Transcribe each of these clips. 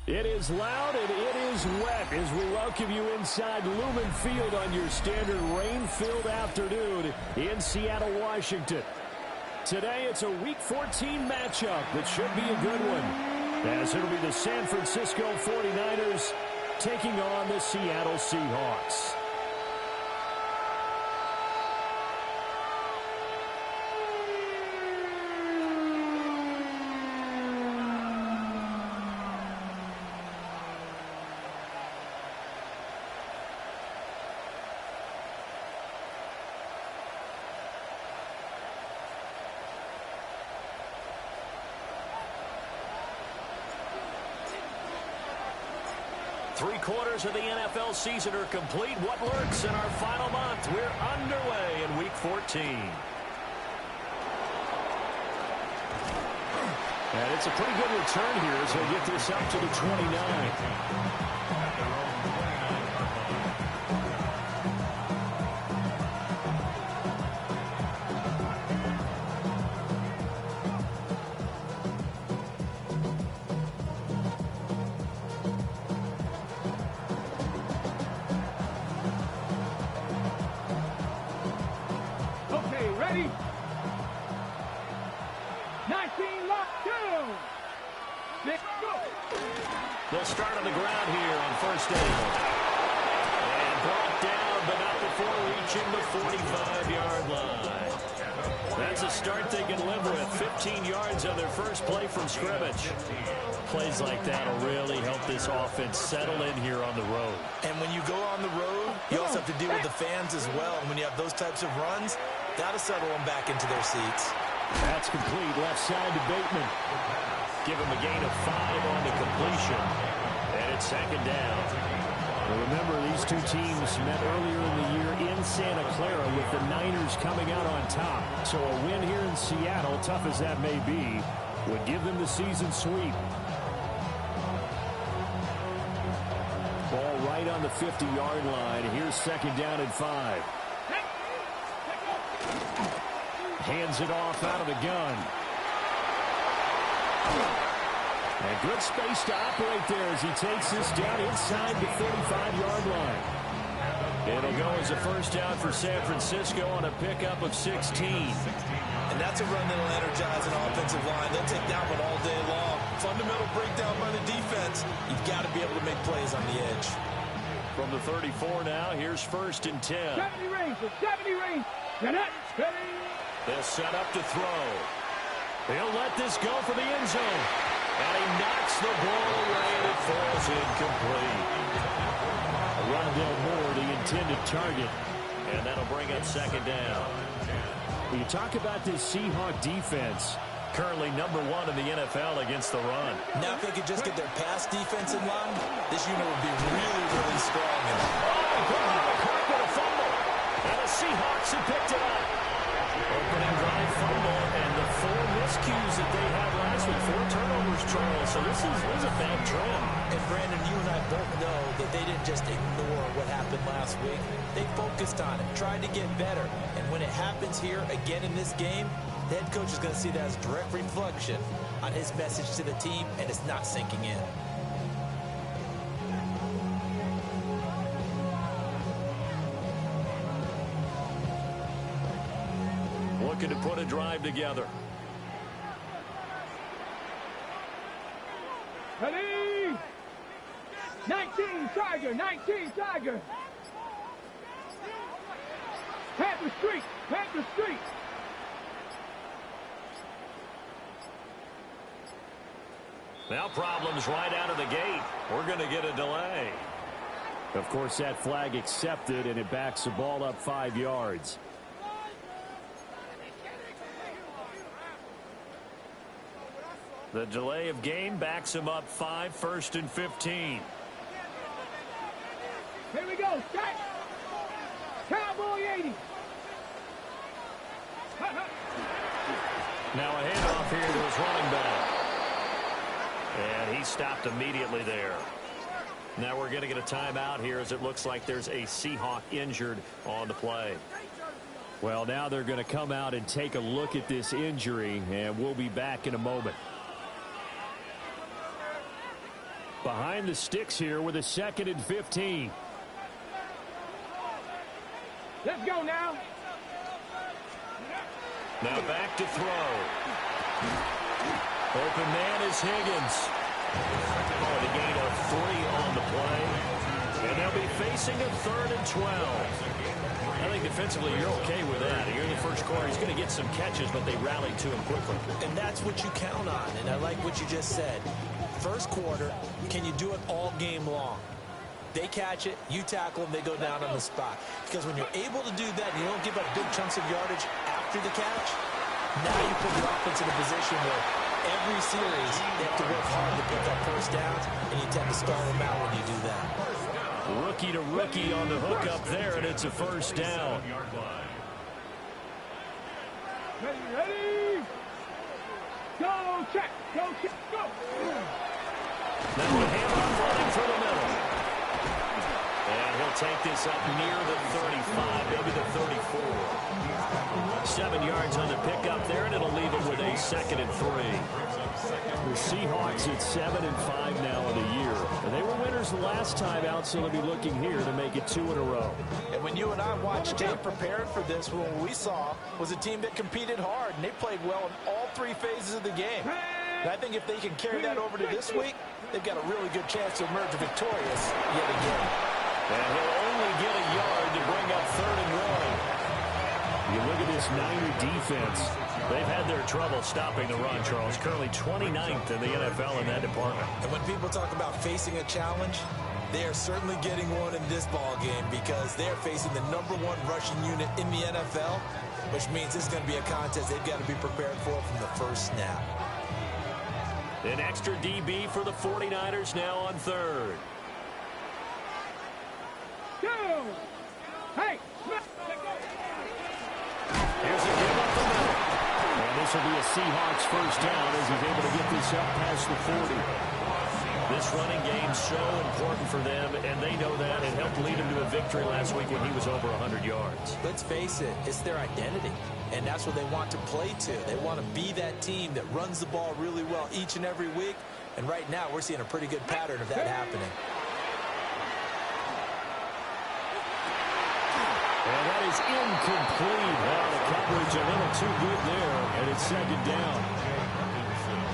It is loud and it is wet as we welcome you inside Lumen Field on your standard rain-filled afternoon in Seattle, Washington. Today it's a Week 14 matchup that should be a good one, as it'll be the San Francisco 49ers taking on the Seattle Seahawks. Three-quarters of the NFL season are complete. What lurks in our final month? We're underway in Week 14. And it's a pretty good return here as they get this up to the 29. They'll start on the ground here on first down. And brought down, but not before reaching the 45-yard line. That's a start they can live with. 15 yards on their first play from scrimmage. Plays like that will really help this offense settle in here on the road. And when you go on the road, you also have to deal with the fans as well. And when you have those types of runs, got to settle them back into their seats. That's complete. Left side to Bateman. Give him a gain of 5 on the completion. And it's second down. Well, remember, these two teams met earlier in the year in Santa Clara with the Niners coming out on top. So a win here in Seattle, tough as that may be, would give them the season sweep. Ball right on the 50-yard line. Here's second down and 5. Hands it off out of the gun. And good space to operate there as he takes this down inside the 35-yard line. It'll go as a first down for San Francisco on a pickup of 16. And that's a run that'll energize an offensive line. They'll take that one all day long. Fundamental breakdown by the defense. You've got to be able to make plays on the edge. From the 34 now, here's first and 10. 70 range, 70 range. They'll set up to throw. He'll let this go for the end zone. And he knocks the ball away and it falls incomplete. Rondell Moore, the intended target. And that'll bring up second down. When you talk about this Seahawk defense, currently number 1 in the NFL against the run. Now if they could just get their pass defense in line, this unit would be really, really strong. With a fumble. And the Seahawks have picked it up. Opening drive fumble and the 4 miscues that they had last week. 4 turnovers, Charles. So this is a bad trend. And Brandon, you and I both know that they didn't just ignore what happened last week. They focused on it, tried to get better. And when it happens here again in this game, the head coach is going to see that as a direct reflection on his message to the team, and it's not sinking in. Looking to put a drive together. Ready? 19 Tiger, 19 Tiger. Panther Street, Panther Street. Now problems right out of the gate. We're going to get a delay. Of course, that flag accepted, and it backs the ball up 5 yards. The delay of game backs him up 5, first and 15. Here we go, set. Cowboy 80. Now a handoff here to his running back. And he stopped immediately there. Now we're going to get a timeout here as it looks like there's a Seahawk injured on the play. Well, now they're going to come out and take a look at this injury, and we'll be back in a moment. Behind the sticks here with a 2nd and 15. Let's go now. Now back to throw. Open man is Higgins. Oh, the gain of 3 on the play. And they'll be facing a 3rd and 12. I think defensively you're okay with that. Here in the first quarter, he's going to get some catches, but they rallied to him quickly. And that's what you count on, and I like what you just said. First quarter, can you do it all game long? They catch it, you tackle them, they go down on the spot. Because when you're able to do that and you don't give up big chunks of yardage after the catch, now you put your offense in a position where every series they have to work hard to pick up first downs, and you tend to stall them out when you do that. Rookie to rookie on the hook up there, and it's a first down. Ready? Go check, go check, go. Now a handoff running through the middle. And he'll take this up near the 35, maybe the 34. 7 yards on the pickup there, and it'll leave him with a 2nd and 3. The Seahawks at 7-5 now in the year. And they were winners the last time out, so they'll be looking here to make it 2 in a row. And when you and I watched tape prepared for this, what we saw was a team that competed hard, and they played well in all 3 phases of the game. And I think if they can carry that over to this week, they've got a really good chance to emerge victorious yet again. And he'll only get a yard to bring up 3rd and 1. You look at this Niner defense. They've had their trouble stopping the run, Charles. Currently 29th in the NFL in that department. And when people talk about facing a challenge, they are certainly getting one in this ball game because they are facing the #1 rushing unit in the NFL, which means this is going to be a contest they've got to be prepared for from the first snap. An extra DB for the 49ers now on 3rd. Go. Hey. Here's a give up the middle. And this will be a Seahawks first down as he's able to get this up past the 40. This running game so important for them, and they know that. It helped lead them to a victory last week when he was over 100 yards. Let's face it, it's their identity, and that's what they want to play to. They want to be that team that runs the ball really well each and every week, and right now we're seeing a pretty good pattern of that happening. And that is incomplete. Well, the coverage a little too good there, and it's 2nd down.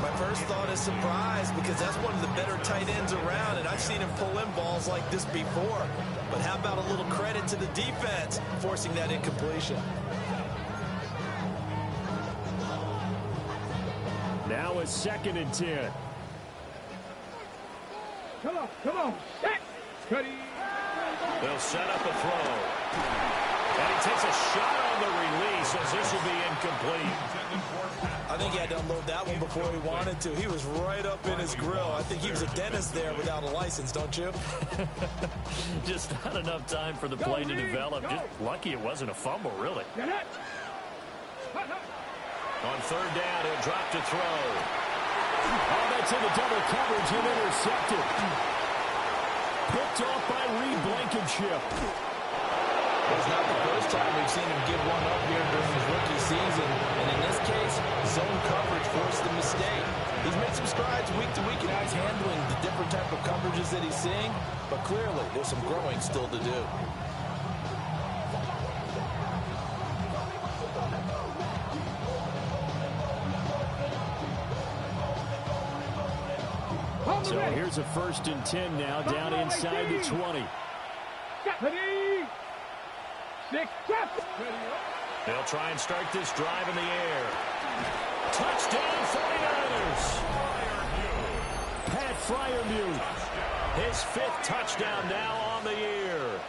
My first thought is surprise because that's one of the better tight ends around, and I've seen him pull in balls like this before. But how about a little credit to the defense forcing that incompletion? Now a 2nd and 10. Come on, come on. Set. Cuddy. They'll set up a throw. And he takes a shot on the release as this will be incomplete. I think he had to unload that one before he wanted to. He was right up in his grill. I think he was a dentist there without a license, don't you? Just not enough time for the play to develop. Just lucky it wasn't a fumble, really. On 3rd down, he'll drop to throw. Oh, that's in the double coverage and intercepted. Picked off by Reed Blankenship. It's not the first time we've seen him give one up here during his rookie season. And in this case, zone coverage forced the mistake. He's made some strides week to week, and now he's handling the different type of coverages that he's seeing. But clearly, there's some growing still to do. So here's a 1st and 10 now, down inside the 20. Ready. 6. They'll try and start this drive in the air. Touchdown 49ers. Pat Freiermuth. His 5th touchdown now on the year.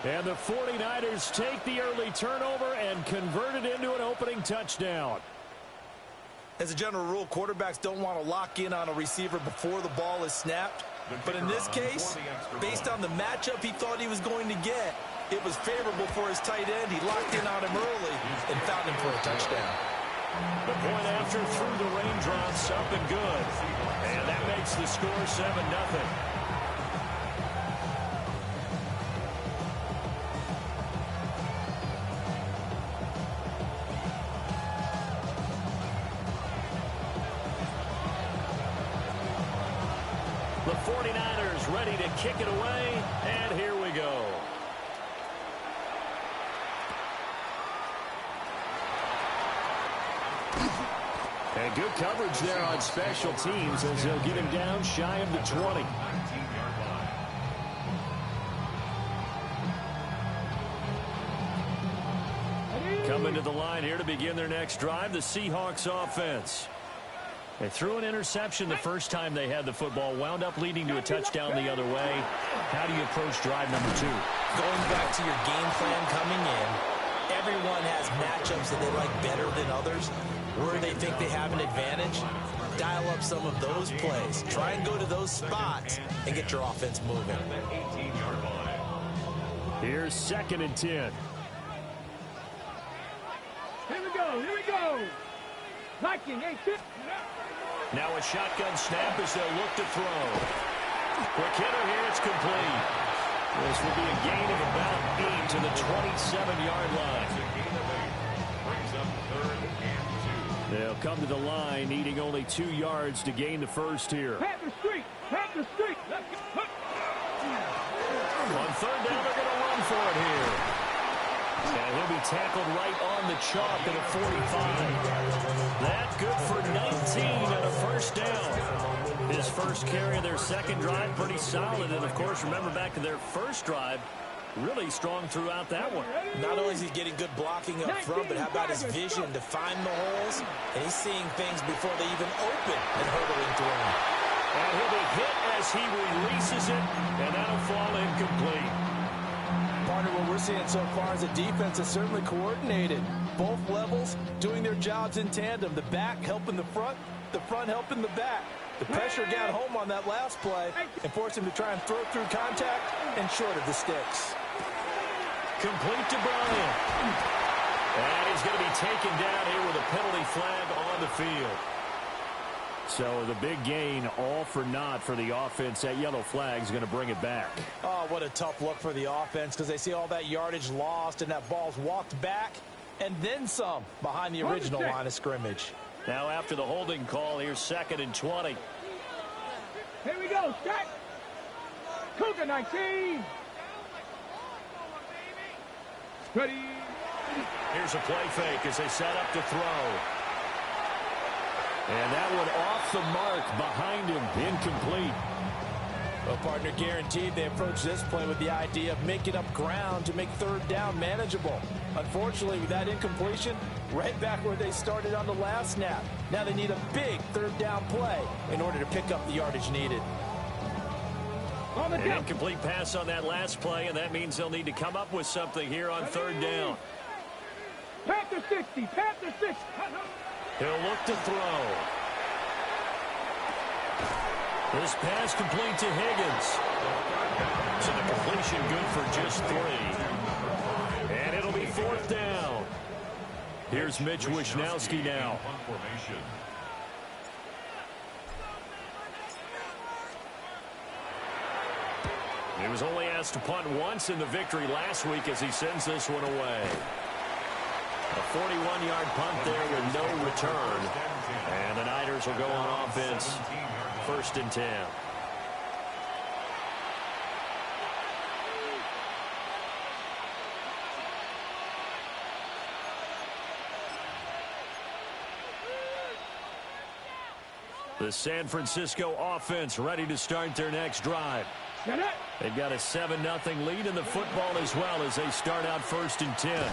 And the 49ers take the early turnover and convert it into an opening touchdown. As a general rule, quarterbacks don't want to lock in on a receiver before the ball is snapped. But in this case, based on the matchup he thought he was going to get, it was favorable for his tight end. He locked in on him early and found him for a touchdown. The point after through the raindrops, up and good. And that makes the score 7-0. The the 49ers ready to kick it away, and here we go. And good coverage there on special teams as they'll get him down shy of the 20. Coming to the line here to begin their next drive, the Seahawks offense. They threw an interception the first time they had the football, wound up leading to a touchdown the other way. How do you approach drive number 2? Going back to your game plan coming in, everyone has matchups that they like better than others. Where they think they have an advantage, dial up some of those plays. Try and go to those spots and get your offense moving. Here's 2nd and 10. Here we go, here we go. Liking, hey, sit. Now a shotgun snap as they'll look to throw. Quick hitter here, it's complete. This will be a gain of about 8 to the 27-yard line. They'll come to the line, needing only 2 yards to gain the first here. Panther Street, Panther Street. On 3rd down, they're going to run for it here. And he'll be tackled right on the chalk at a 45. That's good for 19 and a first down. His first carry of their second drive, pretty solid. And, of course, remember back to their first drive, really strong throughout that one. Not only is he getting good blocking up front, but how about his vision to find the holes? And he's seeing things before they even open and hurdling through him. And he'll be hit as he releases it, and that'll fall incomplete. Partner, what we're seeing so far is the defense is certainly coordinated. Both levels doing their jobs in tandem. The back helping the front helping the back. The pressure got home on that last play and forced him to try and throw through contact and short of the sticks. Complete to Bryant. And he's going to be taken down here with a penalty flag on the field. So the big gain, all for naught for the offense. That yellow flag is going to bring it back. Oh, what a tough look for the offense because they see all that yardage lost and that ball's walked back and then some behind the original line of scrimmage. Now after the holding call, here's 2nd and 20. Here we go, set. Cougar 19. Ready. Here's a play fake as they set up to throw. And that one off the mark behind him, incomplete. Well, partner, guaranteed they approach this play with the idea of making up ground to make 3rd down manageable. Unfortunately, with that incompletion, right back where they started on the last snap. Now they need a big 3rd down play in order to pick up the yardage needed. An incomplete pass on that last play, and that means they'll need to come up with something here on 3rd down. Panther 60, Panther 60. He'll look to throw. This pass complete to Higgins. So the completion good for just 3. And it'll be 4th down. Here's Mitch Wishnowski now. He was only asked to punt once in the victory last week as he sends this one away. A 41-yard punt there with no return. And the Niners will go on offense. 1st and 10. The San Francisco offense ready to start their next drive. They've got a 7-0 lead in the football as well as they start out 1st and 10.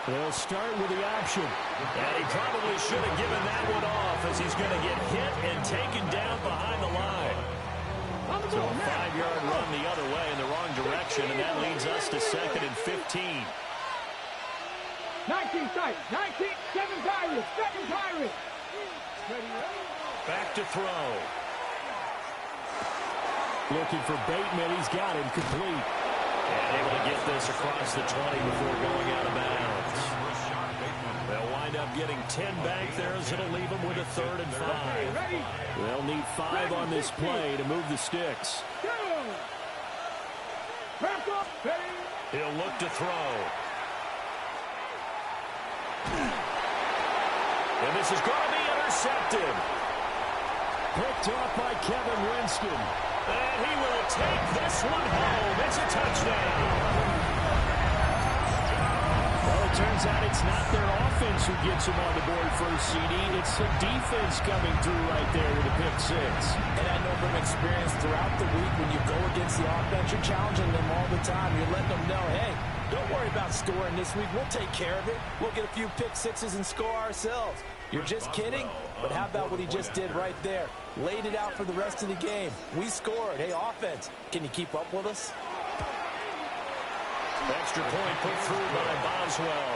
They'll start with the option. And he probably should have given that one off as he's going to get hit and taken down behind the line. So a 5-yard run the other way in the wrong direction, and that leads us to 2nd and 15. 19 sight, 19, 7 Pirates, 7 Pirates. Back to throw. Looking for Bateman. He's got him complete. And able to get this across the 20 before going out of bounds. They'll wind up getting 10 back there as it'll leave them with a 3rd and 5. They'll need 5 on this play to move the sticks. He'll look to throw. And this is going to be intercepted. Picked off by Kevin Winston. And he will take this one home. It's a touchdown. Well, it turns out it's not their offense who gets them on the board first, CD. It's the defense coming through right there with a pick six. And I know from experience throughout the week, when you go against the offense, you're challenging them all the time. You're letting them know, hey, don't worry about scoring this week. We'll take care of it. We'll get a few pick sixes and score ourselves. You're just kidding? But how about what he just did right there? Laid it out for the rest of the game. We scored. Hey, offense, can you keep up with us? Extra point put through by Boswell.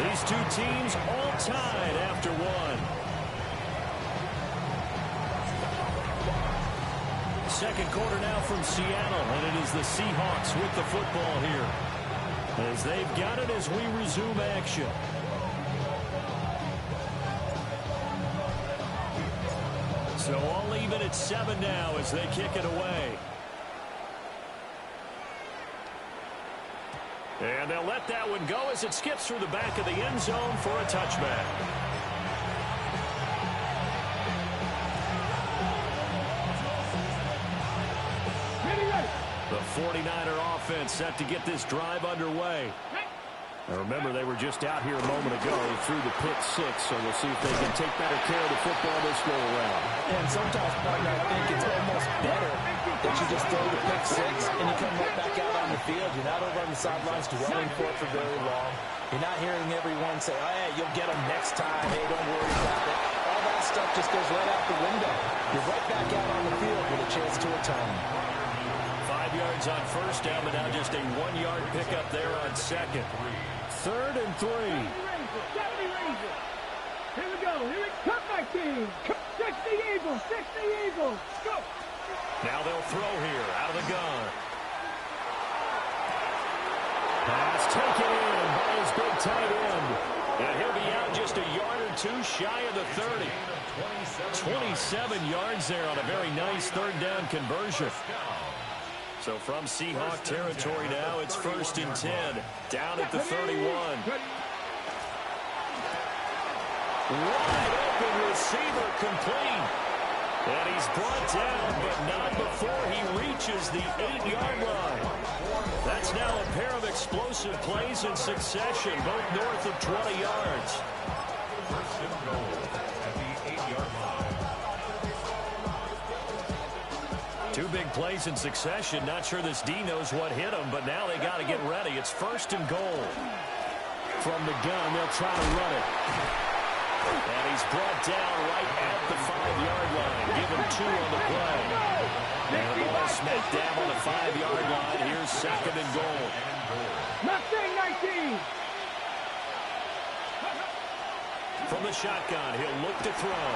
These two teams all tied after one. Second quarter now from Seattle, and it is the Seahawks with the football here, as they've got it as we resume action. So all even at 7 now as they kick it away. And they'll let that one go as it skips through the back of the end zone for a touchback. The 49er offense set to get this drive underway. Now remember, they were just out here a moment ago through the pick six, so we'll see if they can take better care of the football this go around. And sometimes, partner, I think it's almost better that you just throw the pick six and you come right back out on the field. You're not over on the sidelines dwelling for it for very long. You're not hearing everyone say, oh, hey, you'll get them next time. Hey, don't worry about it. All that stuff just goes right out the window. You're right back out on the field with a chance to atone. 5 yards on first down, but now just a 1-yard pickup there on second. 3rd and 3. Here we go. Here we come, my team. 60 Eagles. 60 Eagles. Go. Now they'll throw here out of the gun. Pass taken in by his big tight end. And he'll be out just a yard or two shy of the 30. 27 yards there on a very nice third down conversion. So from Seahawk territory now, it's 1st and 10, down at the 31. Wide open receiver complete. And he's brought down, but not before he reaches the 8-yard line. That's now a pair of explosive plays in succession, both north of 20 yards. First and goal at the 8-yard line. 2 big plays in succession. Not sure this D knows what hit him, but now they got to get ready. It's 1st and goal. From the gun, they'll try to run it. And he's brought down right at the 5-yard line. Give him 2 on the play. And the ball smacked down on the 5-yard line. Here's 2nd and goal. Mustang 19. From the shotgun, he'll look to throw.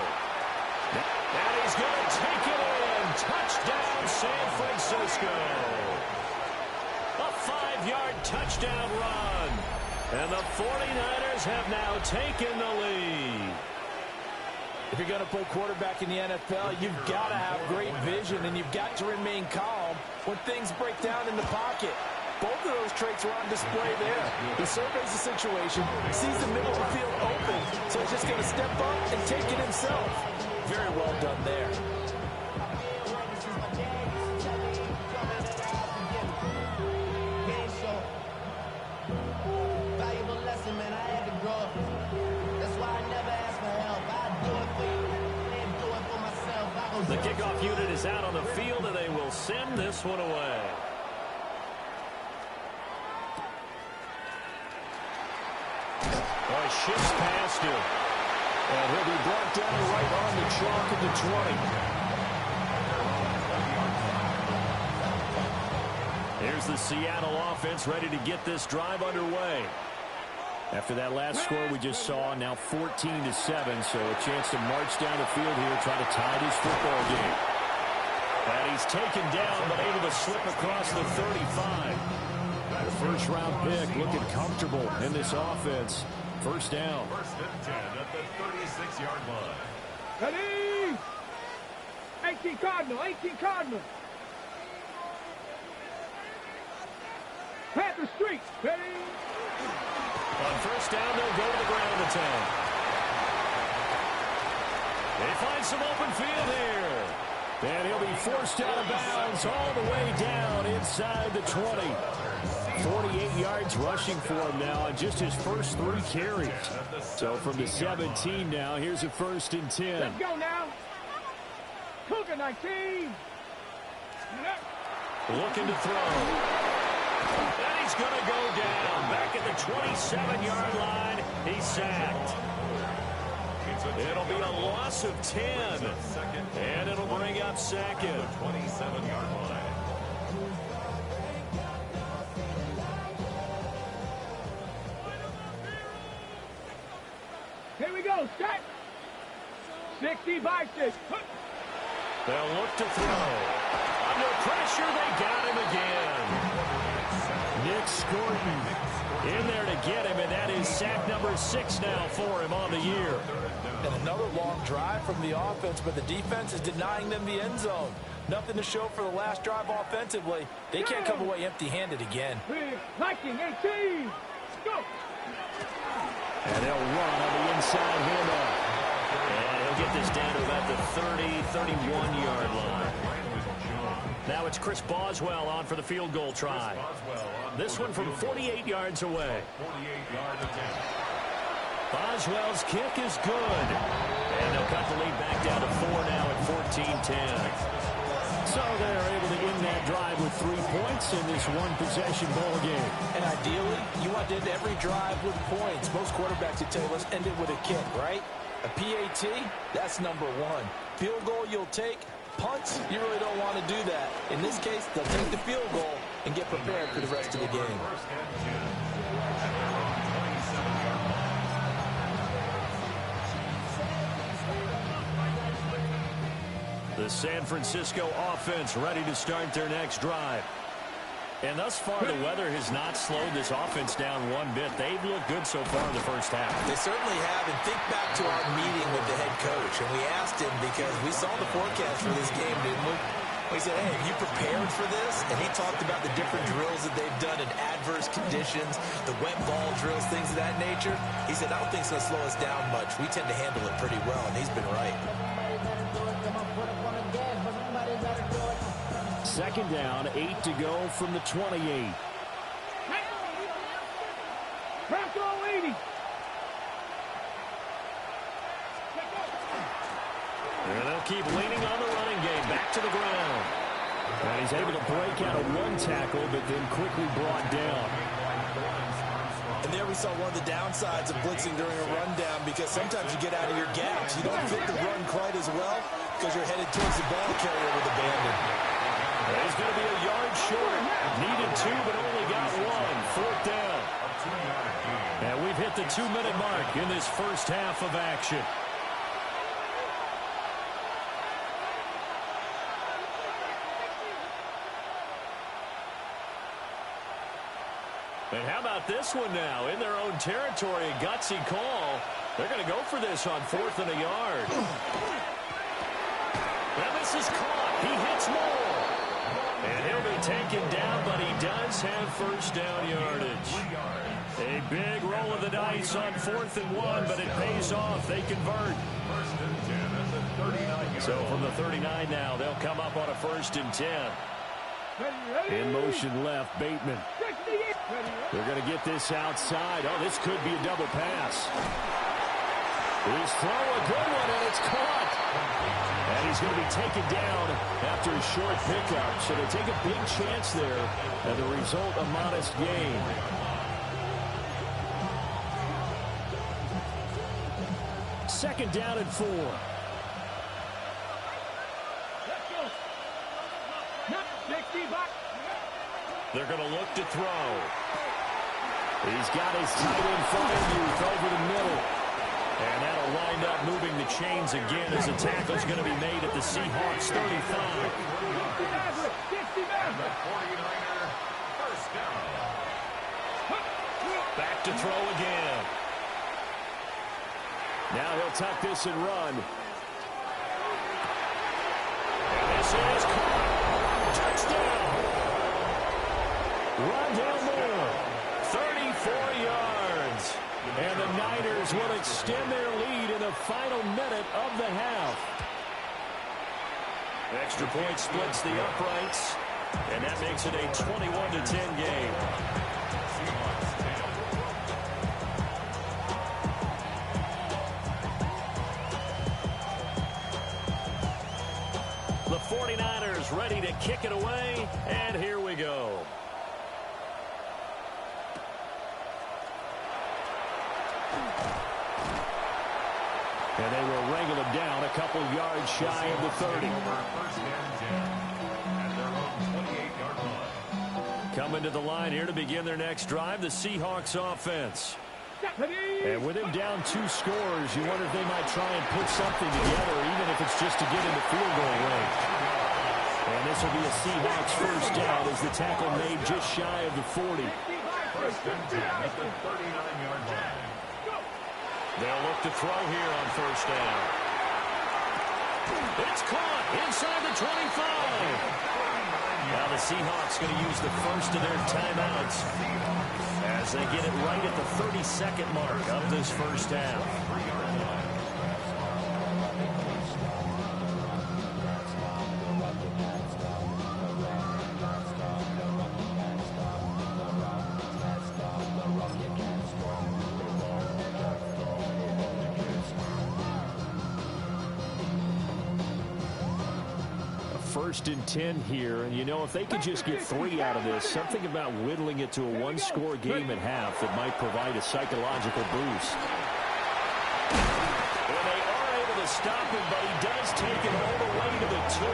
And he's going to take it in. Touchdown, San Francisco. A 5-yard touchdown run. And the 49ers have now taken the lead. If you're going to play quarterback in the NFL, you've got to have great vision, and you've got to remain calm when things break down in the pocket. Both of those traits are on display there. He surveys the situation, sees the middle of the field open, so he's just going to step up and take it himself. Very well done there. The kickoff unit is out on the field, and they will send this one away. Oh, shifts past him. And he'll be brought down right on the chalk at the 20. Here's the Seattle offense ready to get this drive underway. After that last score we just saw, now 14-7, so a chance to march down the field here, try to tie this football game. And he's taken down, but able to slip across the 35. The first-round pick looking comfortable in this offense. First down. 1st and 10 at the 36-yard line. Ready? 18 Cardinal. 18 Cardinal. Panther Street. Ready? On first down, they'll go to the ground attack. They find some open field here. And he'll be forced out of bounds all the way down inside the 20. 48 yards rushing for him now on just his first 3 carries. So from the 17 now, here's a 1st and 10. Let's go now. Cougar 19. Looking to throw. And he's going to go down. Back at the 27-yard line. He's sacked. It'll be a loss of 10. And it'll bring up 2nd. 27-yard line. Here we go. Set. 60 by 6. They'll look to throw. Under pressure, they got him again. Nick Scorton in there to get him, and that is sack number 6 now for him on the year. And another long drive from the offense, but the defense is denying them the end zone. Nothing to show for the last drive offensively. They can't come away empty-handed again. Viking 18. Go. And they'll run on the inside handoff. And he'll get this down to about the 30, 31-yard line. Now it's Chris Boswell on for the field goal try. This one from 48 yards away. 48-yard attempt. Boswell's kick is good. And they'll cut the lead back down to 4 now at 14-10. So they're able to end that drive with 3 points in this one-possession ball game. And ideally, you want to end every drive with points. Most quarterbacks would tell you, let's end it with a kick, right? A PAT, that's number 1. Field goal you'll take. Punts, you really don't want to do that. In this case, they'll take the field goal and get prepared for the rest of the game. The San Francisco offense ready to start their next drive. And thus far, the weather has not slowed this offense down one bit. They've looked good so far in the first half. They certainly have. And think back to our meeting with the head coach. And we asked him because we saw the forecast for this game, didn't we? We said, hey, have you prepared for this? And he talked about the different drills that they've done in adverse conditions, the wet ball drills, things of that nature. He said, I don't think it's going to slow us down much. We tend to handle it pretty well, and he's been right. 2nd down, 8 to go from the 28. Bronco 80. And they'll keep leaning on the running game. Back to the ground. And he's able to break out of 1 tackle, but then quickly brought down. And there we saw one of the downsides of blitzing during a rundown, because sometimes you get out of your gaps. You don't fit the run quite as well because you're headed towards the ball carrier with abandon. He's going to be a yard short. Needed 2, but only got 1. 4th down. And we've hit the 2-minute mark in this first half of action. And how about this one now? In their own territory, a gutsy call. They're going to go for this on 4th and a yard. And this is caught. He hits more. And he'll be taken down, but he does have first down yardage. A big roll of the dice on 4th and 1, but it pays off. They convert. First and 10 at the 39-yard. So from the 39 now, they'll come up on a 1st and 10. In motion left, Bateman. They're going to get this outside. Oh, this could be a double pass. He's throwing a good one, and it's caught. And he's going to be taken down after a short pickup. So they take a big chance there, and the result, a modest gain. Second down and 4. They're going to look to throw. He's got his tight end fire youth over the middle. And that'll wind up moving the chains again as the tackle's going to be made at the Seahawks 35. Back to throw again. Now he'll tuck this and run. And this is caught. Touchdown. Rondale Moore. 34 yards. And the Niners will extend their lead in the final minute of the half. Extra point splits the uprights, and that makes it a 21-10 game. The 49ers ready to kick it away, and here we go. And they will wrangle him down a couple yards shy of the 30. Coming to the line here to begin their next drive, the Seahawks offense. And with him down 2 scores, you wonder if they might try and put something together, even if it's just to get into field goal range. And this will be a Seahawks first down as the tackle made just shy of the 40. First and 10 at the 39-yard line. They'll look to throw here on first down. It's caught inside the 25. Now the Seahawks going to use the first of their timeouts as they get it right at the 32nd mark of this first half. First and 10 here, and you know, if they could just get 3 out of this, something about whittling it to a 1-score game at half that might provide a psychological boost. And they are able to stop him, but he does take it all the way to the 2.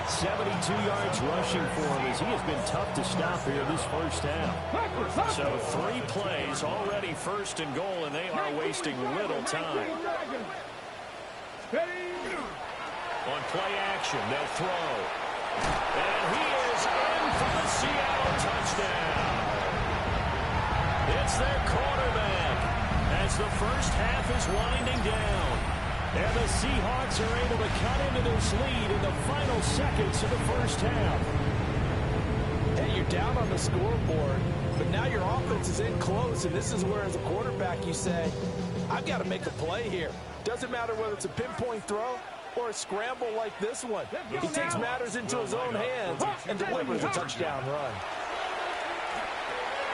72 yards rushing for him as he has been tough to stop here this first half. So 3 plays already first and goal, and they are wasting little time. On play action, they'll throw. And he is in for the Seattle touchdown. It's their quarterback as the first half is winding down. And the Seahawks are able to cut into this lead in the final seconds of the first half. Hey, you're down on the scoreboard, but now your offense is in close, and this is where, as a quarterback, you say, I've got to make a play here. Doesn't matter whether it's a pinpoint throw or a scramble like this one. He takes matters into his own hands and delivers a touchdown run.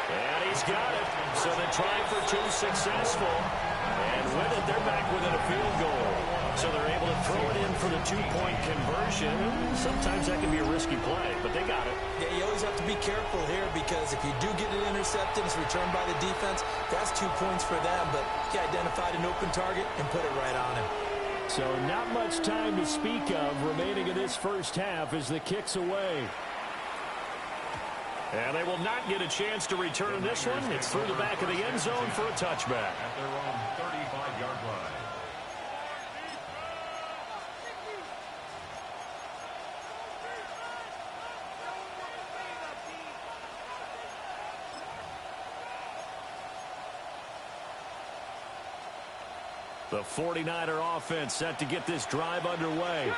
And he's got it. So the try for 2 successful. And with it, they're back within a field goal. So they're able to throw it in for the 2-point conversion. Sometimes that can be a risky play, but they got it. Yeah, you always have to be careful here because if you do get it intercepted, it's returned by the defense, that's 2 points for them. But he identified an open target and put it right on him. So not much time to speak of remaining in this first half as the kick's away. And they will not get a chance to return this one. It's through the back of the end zone for a touchback. At their own 35-yard line. The 49er offense set to get this drive underway.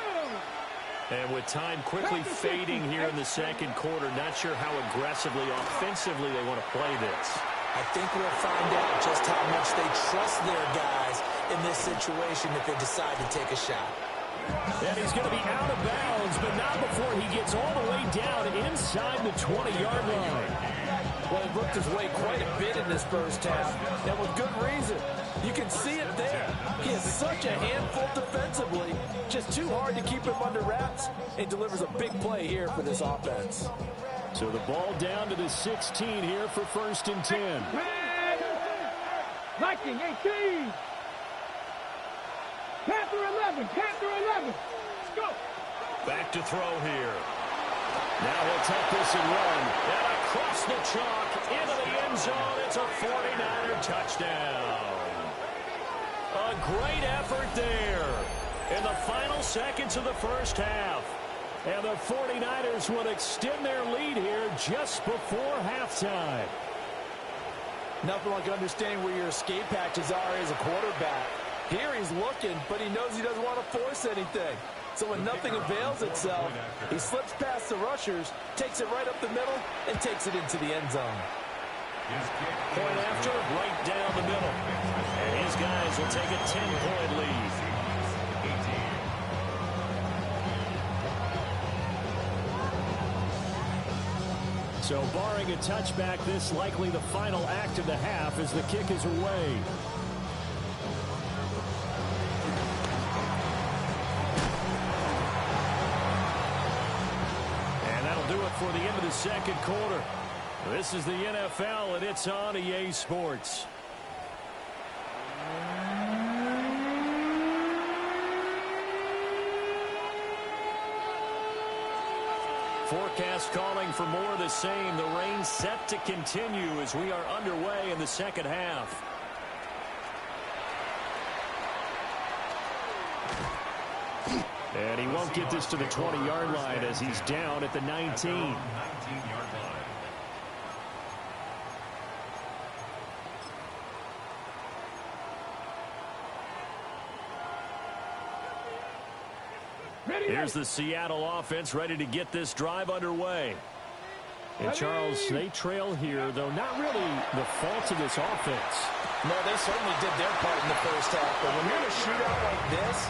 And with time quickly fading here in the second quarter, not sure how aggressively, offensively they want to play this. I think we'll find out just how much they trust their guys in this situation if they decide to take a shot. And he's going to be out of bounds, but not before he gets all the way down inside the 20-yard line. Well, he worked his way quite a bit in this first half, and with good reason. You can see it there. He is such a handful defensively, just too hard to keep him under wraps, and delivers a big play here for this offense. So the ball down to the 16 here for first and 10. Viking 18. Panther 11. Panther 11. Let's go. Back to throw here. Now he'll take this and run. And across the chalk into the end zone. It's a 49er touchdown. A great effort there in the final seconds of the first half. And the 49ers will extend their lead here just before halftime. Nothing like understanding where your escape hatches are as a quarterback. Here he's looking, but he knows he doesn't want to force anything. So when nothing avails itself, he slips past the rushers, takes it right up the middle, and takes it into the end zone. Point after, right down the middle. And his guys will take a 10-point lead. So barring a touchback, this likely the final act of the half as the kick is away. And that'll do it for the end of the second quarter. This is the NFL, and it's on EA Sports. Forecast calling for more of the same. The rain set to continue as we are underway in the second half. And he won't get this to the 20-yard line as he's down at the 19. 19-yard line. Here's the Seattle offense ready to get this drive underway. And Charles, they trail here, though not really the fault of this offense. No, they certainly did their part in the first half. But when you're in a shootout like this,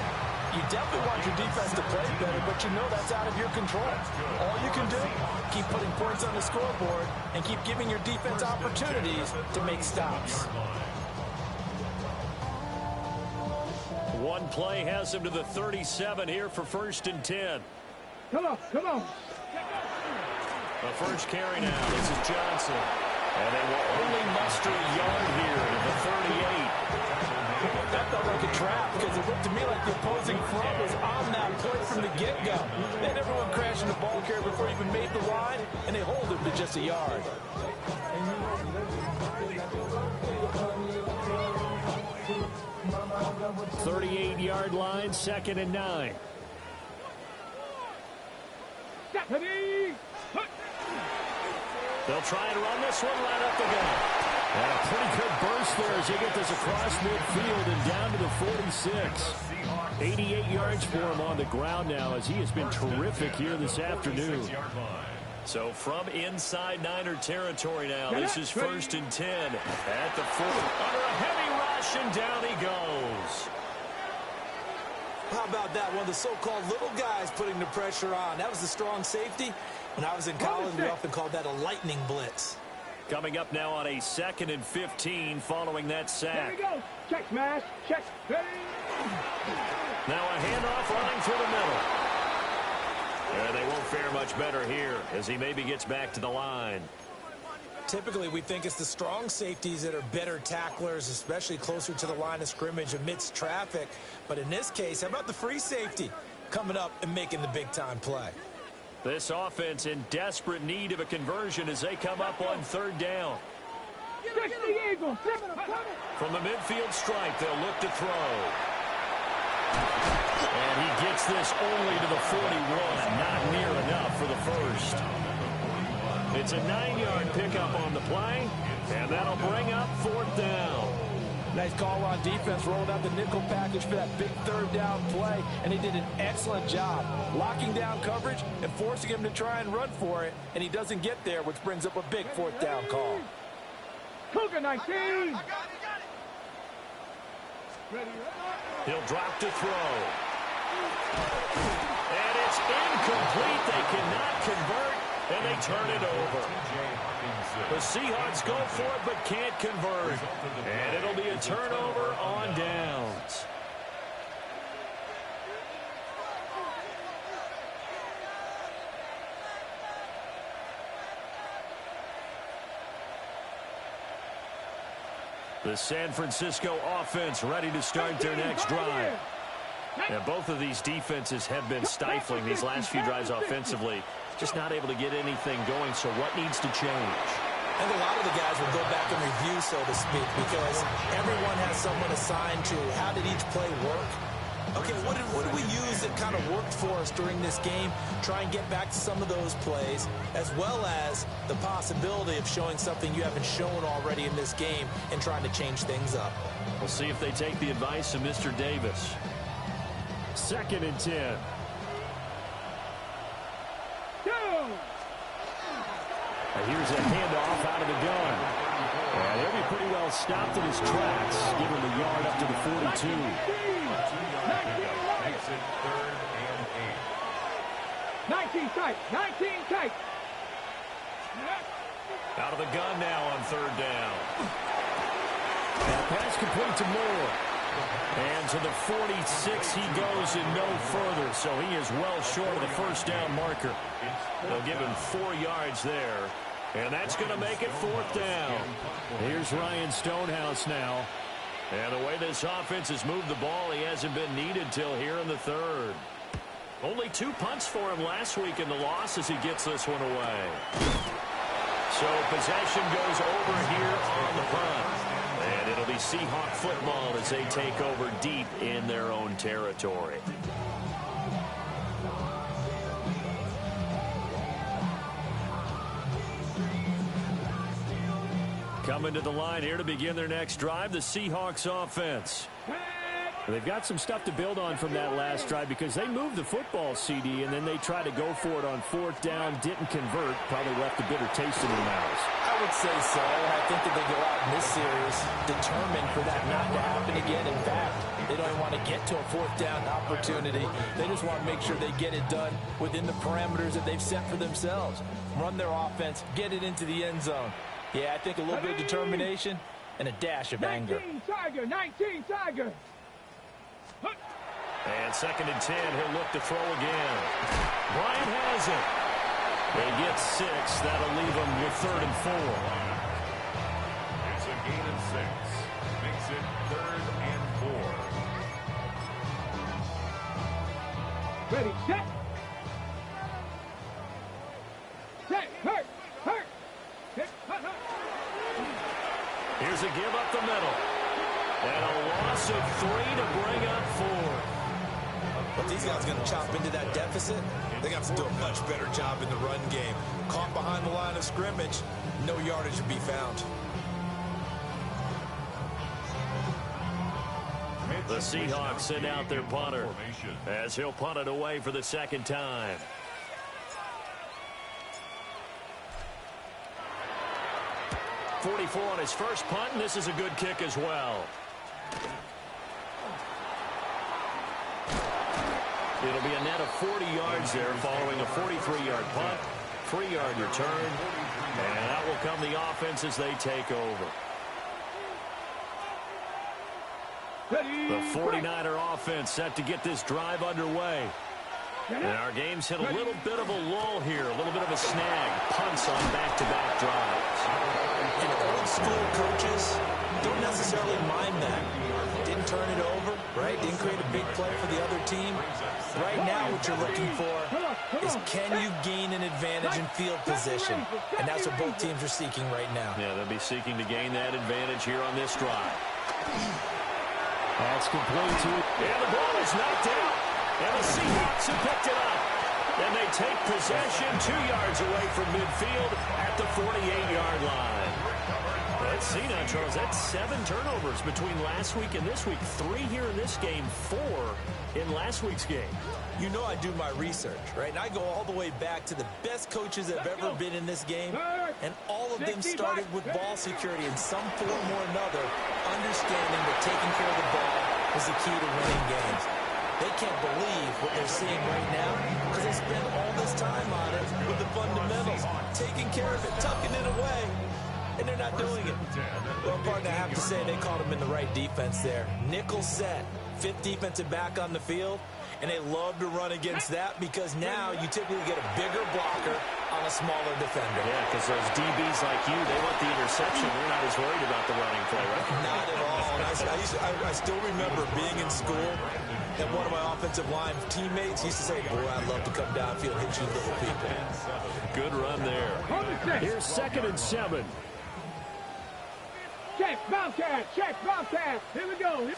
you definitely want your defense to play better, but you know that's out of your control. All you can do, keep putting points on the scoreboard and keep giving your defense opportunities to make stops. One play has him to the 37 here for 1st and 10. Come on, come on. The first carry now. This is Johnson. And they will only muster a yard here to the 38. That felt like a trap because it looked to me like the opposing front was on that play from the get-go. They had everyone crashing the ball carrier before he even made the line, and they hold him to just a yard. 38-yard line, 2nd and 9. They'll try and run this one right up the gut. And a pretty good burst there as they get this across midfield and down to the 46. 88 yards for him on the ground now as he has been terrific here this afternoon. So from inside Niner territory now, this is 1st and 10 at the 4. Under a heavy rush, and down he goes. How about that? One of the so-called little guys putting the pressure on. That was the strong safety. When I was in college, we often called that a lightning blitz. Coming up now on a 2nd and 15 following that sack. There we go. Check smash. Check. Ready. Now a handoff running through the middle. They won't fare much better here as he maybe gets back to the line. Typically, we think it's the strong safeties that are better tacklers, especially closer to the line of scrimmage amidst traffic. But in this case, how about the free safety coming up and making the big-time play? This offense in desperate need of a conversion as they come up on 3rd down. From the midfield stripe, they'll look to throw. And he gets this only to the 41, not near enough for the first. It's a 9-yard pickup on the play, and that'll bring up 4th down. Nice call on defense, rolled out the nickel package for that big 3rd down play, and he did an excellent job locking down coverage and forcing him to try and run for it, and he doesn't get there, which brings up a big 4th down call. Cougar 19. He'll drop to throw. And it's incomplete. They cannot convert, and they turn it over. The Seahawks go for it but can't convert. And it'll be a turnover on downs. The San Francisco offense ready to start their next drive. Now, both of these defenses have been stifling these last few drives offensively. Just not able to get anything going, so what needs to change? And a lot of the guys will go back and review, so to speak, because everyone has someone assigned to how did each play work. Okay, what did we use that kind of worked for us during this game? Try and get back to some of those plays, as well as the possibility of showing something you haven't shown already in this game and trying to change things up. We'll see if they take the advice of Mr. Davis. 2nd and 10. Here's a handoff out of the gun. And he'll be pretty well stopped in his tracks, giving the yard up to the 42. Makes it 3rd and 8. 19 tight. 19 tight. Out of the gun now on third down. That pass complete to Moore. And to the 46 he goes and no further. So he is well short of the first down marker. They'll give him 4 yards there. And that's going to make it fourth down. Here's Ryan Stonehouse now. And the way this offense has moved the ball, he hasn't been needed till here in the third. Only 2 punts for him last week in the loss as he gets this one away. So possession goes over here on the punt. And it'll be Seahawk football as they take over deep in their own territory. Coming to the line here to begin their next drive, the Seahawks offense. They've got some stuff to build on from that last drive because they moved the football, CD, and then they tried to go for it on fourth down, didn't convert, probably left a bitter taste in their mouths. I would say so. I think that they go out in this series determined for that not to happen again. In fact, they don't even want to get to a fourth down opportunity. They just want to make sure they get it done within the parameters that they've set for themselves. Run their offense, get it into the end zone. Yeah, I think a little bit of determination and a dash of anger. 19 Tiger. And 2nd and 10, he'll look to throw again. Bryant has it. They get 6. That'll leave them with 3rd and 4. It's a gain of 6. Makes it 3rd and 4. Ready, set. Set, hurt. Here's a give up the middle. And a loss of 3 to bring up 4. But these guys are going to chop into that deficit. They got to do a much better job in the run game. Caught behind the line of scrimmage, no yardage to be found. The Seahawks send out their punter as he'll punt it away for the 2nd time. .44 on his first punt, and this is a good kick as well. It'll be a net of 40 yards there following a 43-yard punt, 3-yard return, and that will come the offense as they take over. The 49er offense set to get this drive underway. And our game's hit a little bit of a lull here, a little bit of a snag. Punts on back-to-back drives. And old school coaches don't necessarily mind that. Didn't turn it over, right? Didn't create a big play for the other team. Right now what you're looking for is can you gain an advantage in field position? And that's what both teams are seeking right now. Yeah, they'll be seeking to gain that advantage here on this drive. That's complete to it. And the ball is knocked out. And the Seahawks have picked it up. And they take possession 2 yards away from midfield at the 48-yard line. Let's see now, Charles. That's 7 turnovers between last week and this week. 3 here in this game, 4 in last week's game. You know I do my research, right? And I go all the way back to the best coaches that have ever been in this game. And all of them started with ball security in some form or another, understanding that taking care of the ball is the key to winning games. They can't believe what they're seeing right now because they spent all this time on it with the fundamentals, taking care of it, tucking it away, and they're not doing it. Well, partner, I have to say they caught him in the right defense there. Nickel set, 5th defensive back on the field, and they love to run against that because now you typically get a bigger blocker on a smaller defender. Yeah, because those DBs like you, they want the interception. They're not as worried about the running play, right? Not at all. And I still remember being in school, and one of my offensive line teammates used to say, boy, I'd love to come downfield and hit you little people. Good run there. Here's 2nd and 7. Check, Bobcat. Here we go.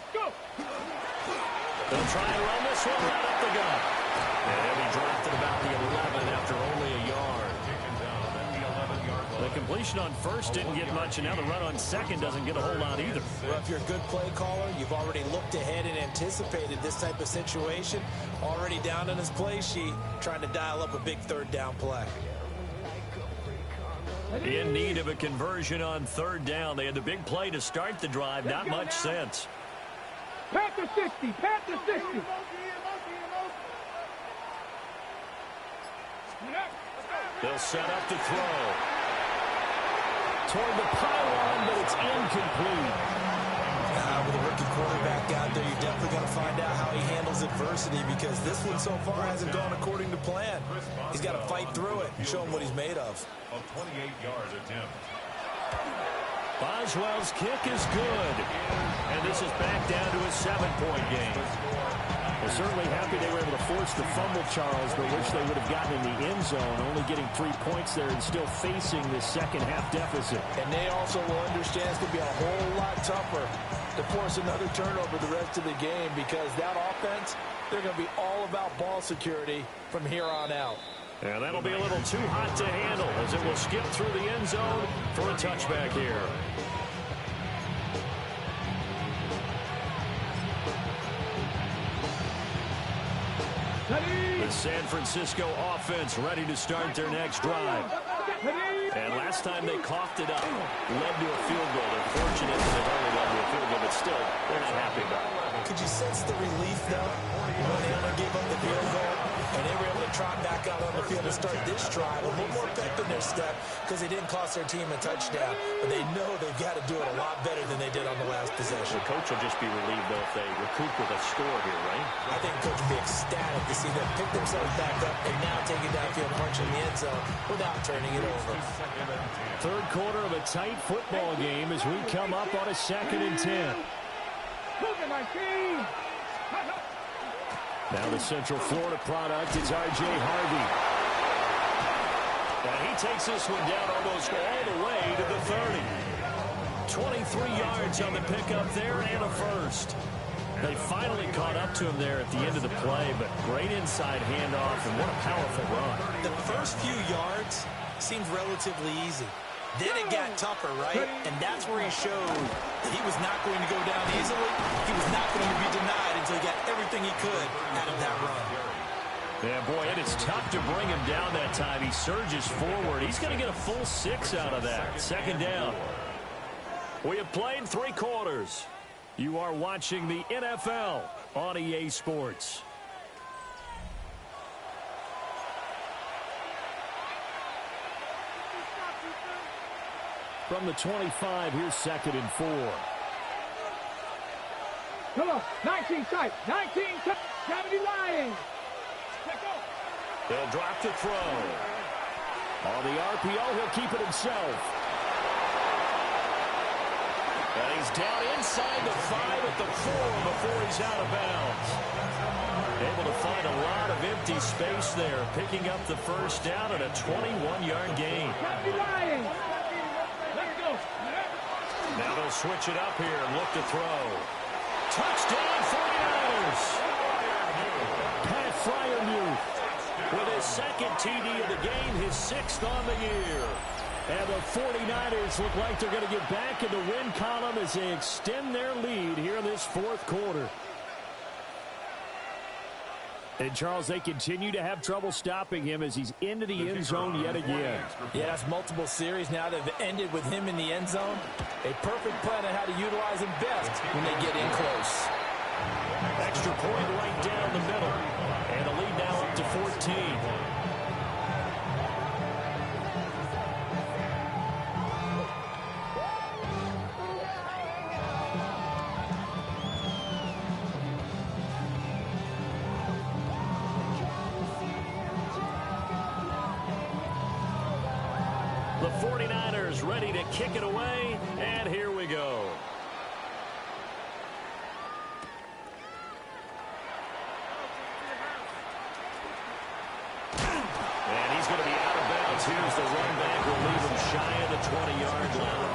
They'll try and run this one right up the gut. And he'll be drafted about the 11 after only a yard. The completion on first didn't get much, and now the run on second doesn't get a whole lot either. Well, if you're a good play caller, you've already looked ahead and anticipated this type of situation. Already down on his play sheet, trying to dial up a big 3rd down play. In need of a conversion on 3rd down. They had the big play to start the drive. Not much sense. Panther 60. They'll set up to throw. toward the pylon, but it's incomplete. With a rookie quarterback out there, you're definitely going to find out how he handles adversity, because this one so far hasn't gone according to plan. He's got to fight through it and show him what he's made of. A 28-yard attempt. Boswell's kick is good. And this is back down to a 7-point game. They're certainly happy they were able to force the fumble, Charles, but wish they would have gotten in the end zone, only getting 3 points there and still facing this second-half deficit. And they also will understand it's going to be a whole lot tougher to force another turnover the rest of the game, because that offense, they're going to be all about ball security from here on out. And that'll be a little too hot to handle as it will skip through the end zone for a touchback here. The San Francisco offense ready to start their next drive. And last time they coughed it up, led to a field goal. They're fortunate that they've only led to a field goal, but still, they're not happy about it. Could you sense the relief, though, when they only gave up the field goal and they were able to trot back out on the field and start this drive a little more pep in their step, because they didn't cost their team a touchdown, but they know they've got to do it a lot better than they did on the last possession. The coach will just be relieved, though, if they recoup with a score here, right? I think the coach will be ecstatic to see them pick themselves back up and now take it downfield, punch in the end zone without turning it over. Third quarter of a tight football game as we come up on a 2nd and 10. Now the Central Florida product is R.J. Harvey. And he takes this one down almost all the way to the 30. 23 yards on the pickup there and a first. They finally caught up to him there at the end of the play, but great inside handoff, and what a powerful run. The first few yards seemed relatively easy. Then it got tougher, right? And that's where he showed that he was not going to go down easily. He was not going to be denied until he got everything he could out of that run. Yeah, boy, it is tough to bring him down that time. He surges forward. He's going to get a full 6 out of that. 2nd down. We have played 3 quarters. You are watching the NFL on EA Sports. From the 25, here's 2nd and 4. Come on, 19 tight, 19 tight, 70 Lions. He'll drop the throw. On the RPO, he'll keep it himself. And he's down inside the 5 at the 4 before he's out of bounds. Able to find a lot of empty space there, picking up the first down and a 21-yard gain. Now they'll switch it up here and look to throw. Touchdown, 49ers! Pat Fryermuth with his 2nd TD of the game, his 6th on the year. And the 49ers look like they're going to get back in the win column as they extend their lead here in this 4th quarter. And, Charles, they continue to have trouble stopping him as he's into the end zone yet again. Yeah, that's multiple series now that have ended with him in the end zone. A perfect plan on how to utilize him best when they get in close. Extra point right down the middle. And the lead now up to 14. The 49ers ready to kick it away, and here we go. And he's going to be out of bounds. Here's the run back. Will leave him shy of the 20-yard line.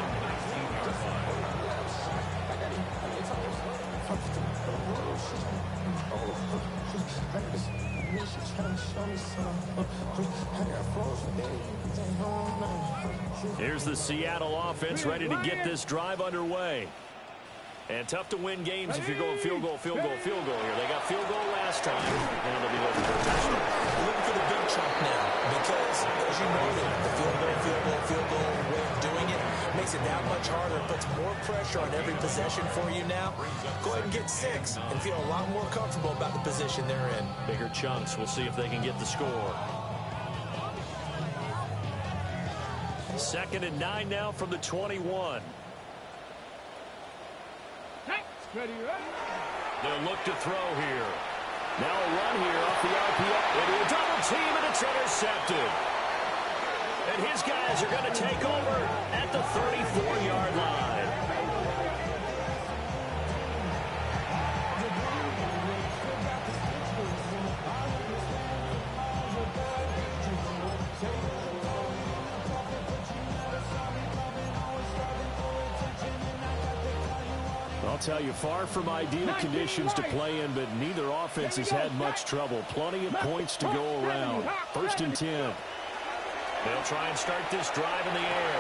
Here's the Seattle offense ready to get this drive underway. And tough to win games if you're going field goal, field goal, field goal here. They got field goal last time. Now they'll be looking for a touchdown. Looking for the big chunk now because, as you noted, the field goal way of doing it makes it that much harder. It puts more pressure on every possession for you now. Go ahead and get 6 and feel a lot more comfortable about the position they're in. Bigger chunks. We'll see if they can get the score. 2nd and 9 now from the 21. Ready, ready. They'll look to throw here. Now a run here off the RPO. Into a double team, and it's intercepted. And his guys are going to take over at the 34-yard line. I'll tell you, far from ideal conditions to play in, but neither offense has had much trouble. Plenty of points to go around. 1st and 10. They'll try and start this drive in the air.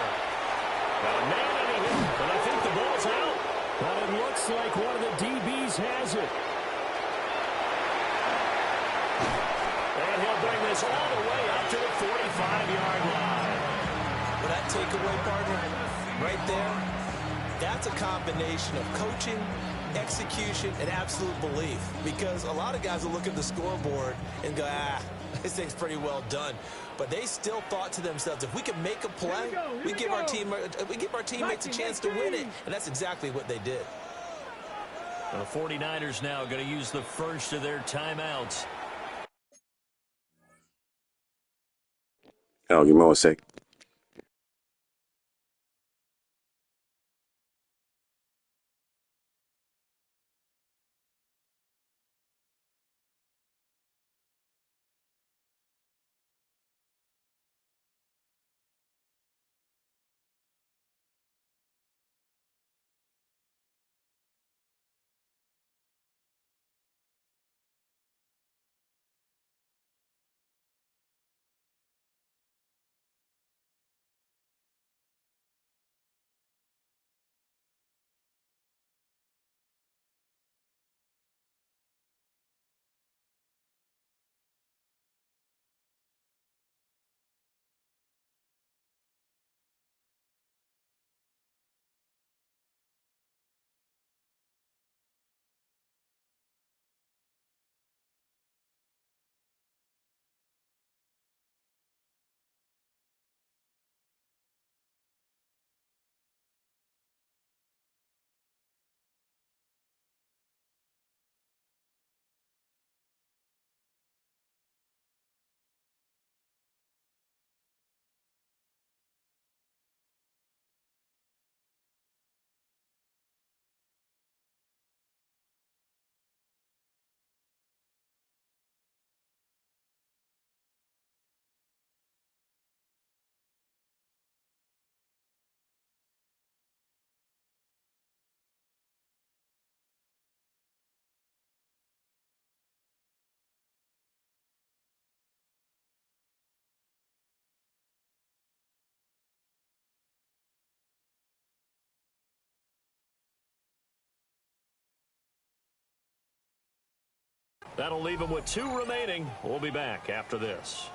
Got a man in him, but I think the ball's out. But it looks like one of the DBs has it. And he'll bring this all the way up to the 45-yard line. Well, that takeaway, partner, right there, that's a combination of coaching, execution, and absolute belief. Because a lot of guys will look at the scoreboard and go, this thing's pretty well done. But they still thought to themselves, if we can make a play, we give our teammates a chance to win it. And that's exactly what they did. The 49ers now going to use the first of their timeouts. Oh, give me 1 sec. That'll leave him with 2 remaining. We'll be back after this.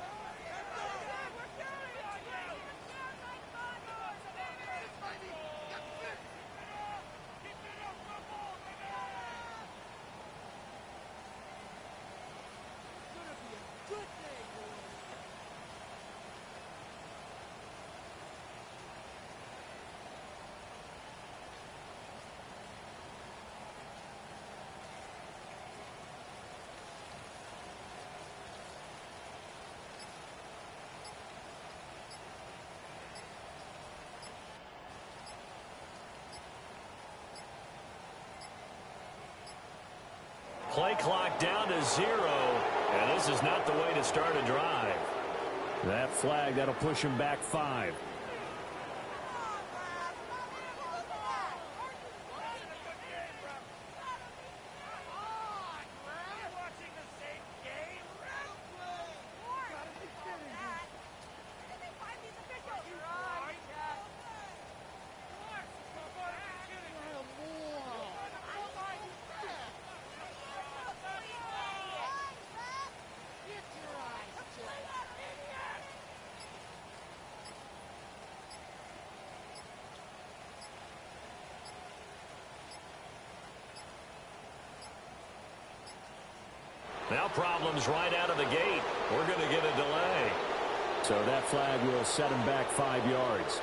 Play clock down to 0, and this is not the way to start a drive. That flag, that'll push him back 5. Now problems right out of the gate. We're going to get a delay. So that flag will set him back 5 yards.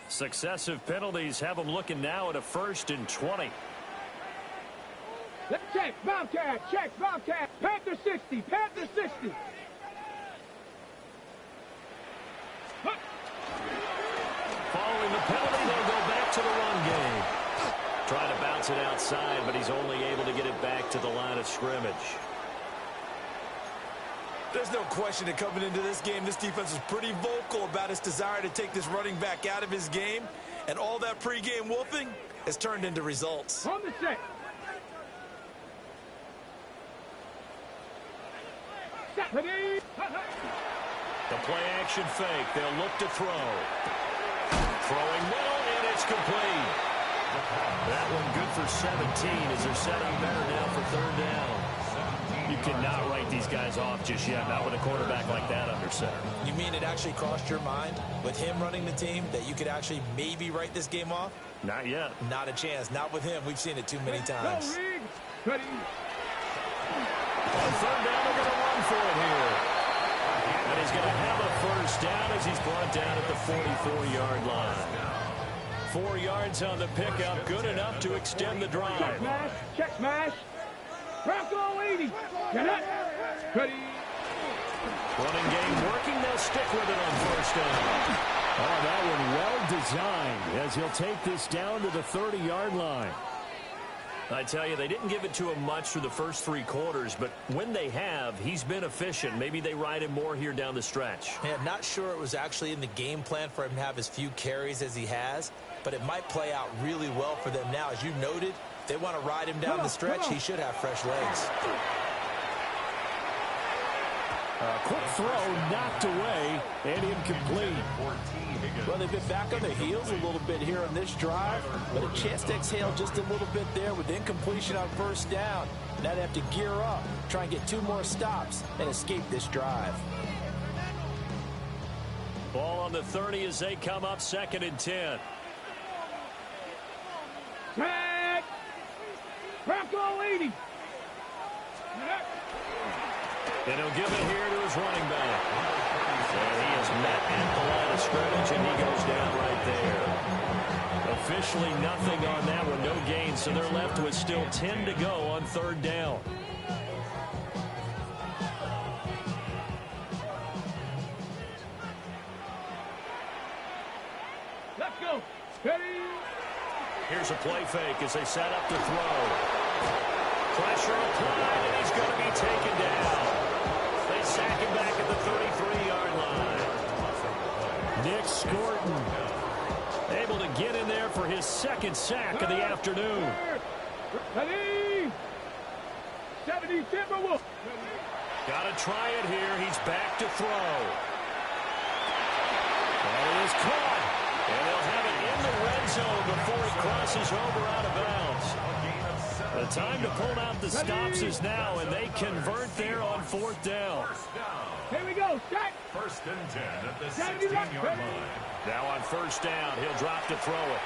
Successive penalties have them looking now at a 1st and 20. Let's check, Bobcat, check, Bobcat. Panther 60, Panther 60. Following the penalty, they'll go back to the run game. Trying to bounce it outside, but he's only able to get it back to the line of scrimmage. There's no question that coming into this game, this defense is pretty vocal about its desire to take this running back out of his game. And all that pregame wolfing has turned into results. On the set. The play action fake. They'll look to throw. Throwing middle, and it's complete. That one good for 17 as they're set up better now for 3rd down. You cannot write these guys off just yet, not with a quarterback like that under center. You mean it actually crossed your mind with him running the team that you could actually maybe write this game off? Not yet. Not a chance. Not with him. We've seen it too many times. On 3rd down, they're going to run for it here. And he's going to have a 1st down as he's brought down at the 44-yard line. 4 yards on the pickup, good enough to extend the drive. Check smash, check smash. Bronco 80. Get it. Ready. Running game working. They'll stick with it on 1st down. Oh, that one well designed as he'll take this down to the 30-yard line. I tell you, they didn't give it to him much through the first 3 quarters, but when they have, he's been efficient. Maybe they ride him more here down the stretch. Yeah, not sure it was actually in the game plan for him to have as few carries as he has, but it might play out really well for them now. As you noted, if they want to ride him down the stretch, he should have fresh legs. A quick throw knocked away and incomplete. Well, they've been back on their heels a little bit here on this drive, but a chance to exhale just a little bit there with incompletion on 1st down. Now they have to gear up, try and get 2 more stops, and escape this drive. Ball on the 30 as they come up 2nd and 10. Tag. Bronco 80. And he'll give it here to his running back. And he is met at the line of scrimmage, and he goes down right there. Officially nothing on that one, no gain, so they're left with still 10 to go on 3rd down. Let's go. Ready. Here's a play fake as they set up to throw. Pressure applied, and he's going to be taken down. They sack him back at the 33-yard line. Nick Scorton able to get in there for his 2nd sack of the afternoon. Ready. 70 Timberwolves. Got to try it here. He's back to throw. And it is caught. And they'll have it in the red zone before he crosses over out of bounds. The time to pull out the stops is now, and they convert there on 4th down. Here we go. Set. 1st and 10 at the 16-yard line. Now on 1st down, he'll drop to throw it.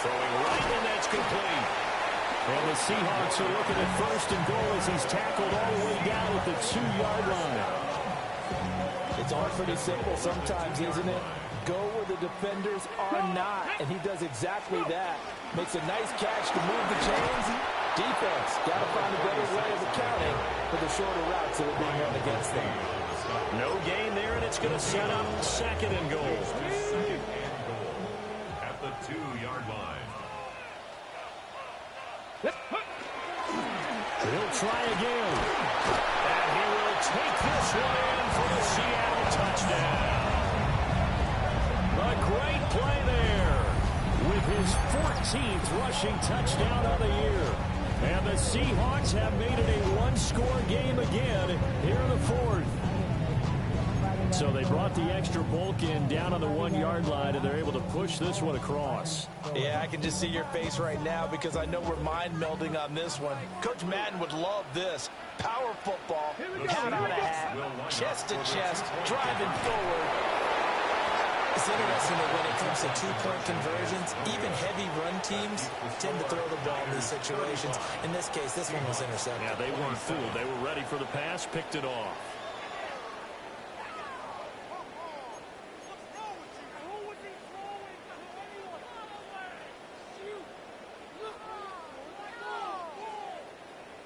Throwing right, and that's complete. And the Seahawks are looking at 1st and goal as he's tackled all the way down at the 2-yard line. It's all pretty simple sometimes, isn't it? Go where the defenders are not, and he does exactly that. Makes a nice catch to move the chains. Defense got to find a better way of accounting for the shorter routes that are being run against them. No gain there, and it's going to set up 2nd and goal. At the 2-yard line. He'll try again. And he will take this one in for the Seattle touchdown. A great play there With his 14th rushing touchdown of the year. And the Seahawks have made it a 1-score game again here in the 4th. So they brought the extra bulk in down on the 1-yard line, and they're able to push this one across. Yeah, I can just see your face right now because I know we're mind melding on this one. Coach Madden would love this. Power football, hat on a hat, chest to chest, driving forward. It's interesting that when it comes to two-point conversions, even heavy run teams tend to throw the ball in these situations. In this case, this one was intercepted. Yeah, they weren't fooled. They were ready for the pass, picked it off.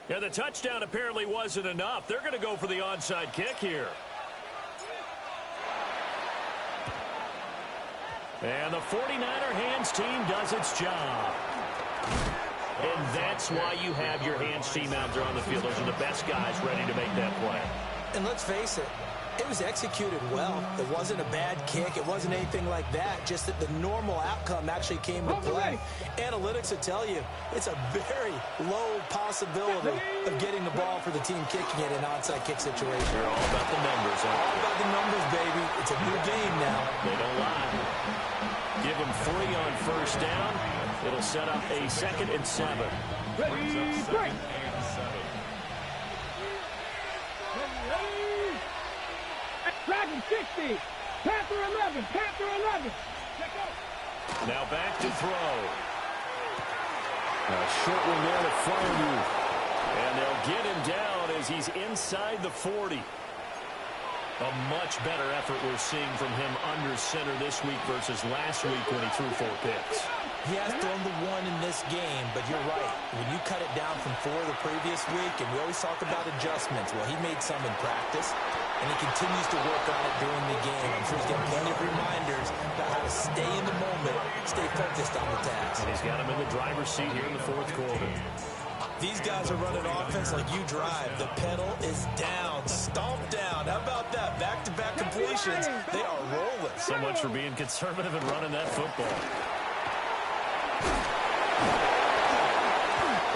Yeah, the touchdown apparently wasn't enough. They're going to go for the onside kick here. And the 49er hands team does its job. And that's why you have your hands team out there on the field. Those are the best guys ready to make that play. And let's face it, it was executed well. It wasn't a bad kick. It wasn't anything like that. Just that the normal outcome actually came to play. Analytics will tell you it's a very low possibility of getting the ball for the team kicking it in an onside kick situation. They're all about the numbers. All about the numbers, baby. It's a new game now. They don't lie. Give them 3 on first down. It'll set up a 2nd and 7. Ready, break. Dragon 60. Panther 11. Panther 11. Now back to throw. A short one there to Fireview. And they'll get him down as he's inside the 40. A much better effort we're seeing from him under center this week versus last week when he threw 4 picks. He has thrown the 1 in this game, but you're right. When you cut it down from 4 the previous week, and we always talk about adjustments, well, he made some in practice, and he continues to work on it during the game. I'm sure he's getting plenty of reminders about how to stay in the moment, stay focused on the task. And he's got him in the driver's seat here in the 4th quarter. These guys are running offense like you drive. The pedal is down, stomped down. How about that? Back-to-back completions. They are rolling. So much for being conservative and running that football.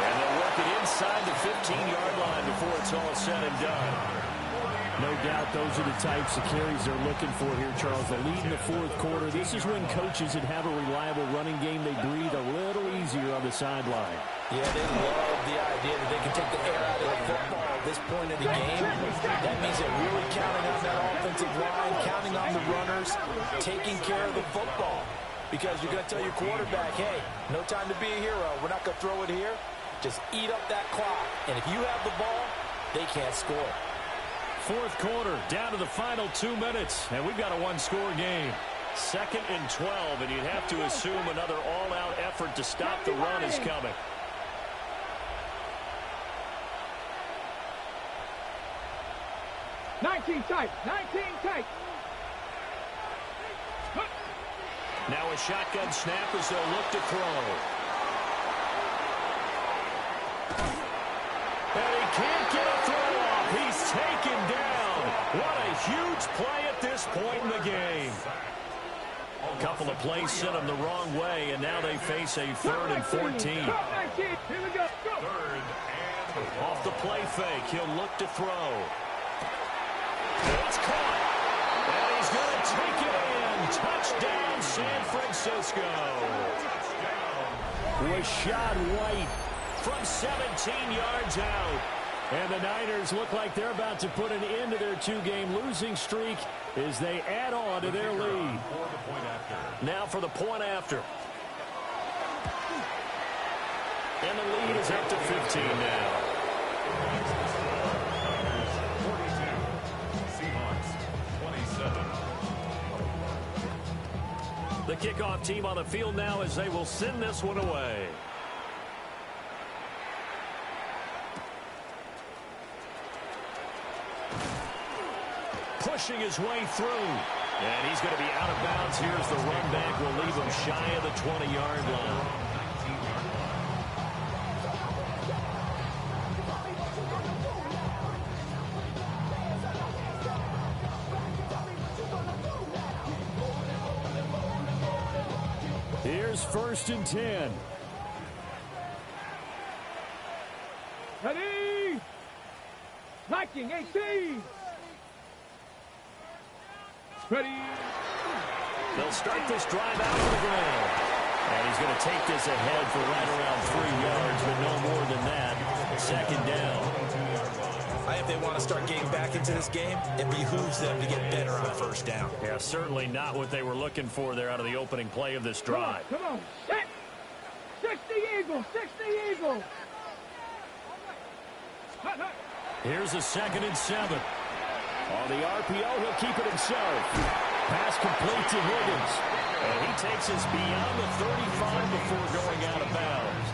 And they'll work it inside the 15-yard line before it's all said and done. No doubt those are the types of carries they're looking for here, Charles. The lead in the 4th quarter. This is when coaches that have a reliable running game, they breathe a little easier on the sideline. Yeah, they love the idea that they can take the air out of the football at this point in the game. That means they're really counting on that offensive line, counting on the runners, taking care of the football. Because you're going to tell your quarterback, hey, no time to be a hero. We're not going to throw it here. Just eat up that clock. And if you have the ball, they can't score. 4th quarter, down to the final 2 minutes, and we've got a 1-score game. 2nd and 12, and you'd have to assume another all-out effort to stop the run is coming. Nineteen tight. Now a shotgun snap as they'll look to throw. And he can't get a throw off. He's taken down. What a huge play at this point in the game. A couple of plays sent him the wrong way, and now they face a 3rd and 14. Here we go. Off the play fake, he'll look to throw. It's caught. And he's going to take it in. Touchdown, San Francisco. Rashad White From 17 yards out. And the Niners look like they're about to put an end to their 2-game losing streak as they add on to their lead. Now for the point after. And the lead is up to 15 now. 42. Seahawks 27. The kickoff team on the field now as they will send this one away. Pushing his way through. And he's going to be out of bounds. Here's the run back. Will leave him shy of the 20-yard line. Here's 1st and 10. Ready. Viking 18. Ready. They'll start this drive out of the ground. And he's going to take this ahead for right around 3 yards, but no more than that. 2nd down. If they want to start getting back into this game, it behooves them to get better on first down. Yeah, certainly not what they were looking for there out of the opening play of this drive. Come on. Set. 60 Eagles. 60 Eagles. Here's a 2nd and 7. On the RPO, he'll keep it himself. Pass complete to Higgins. And he takes us beyond the 35 before going out of bounds.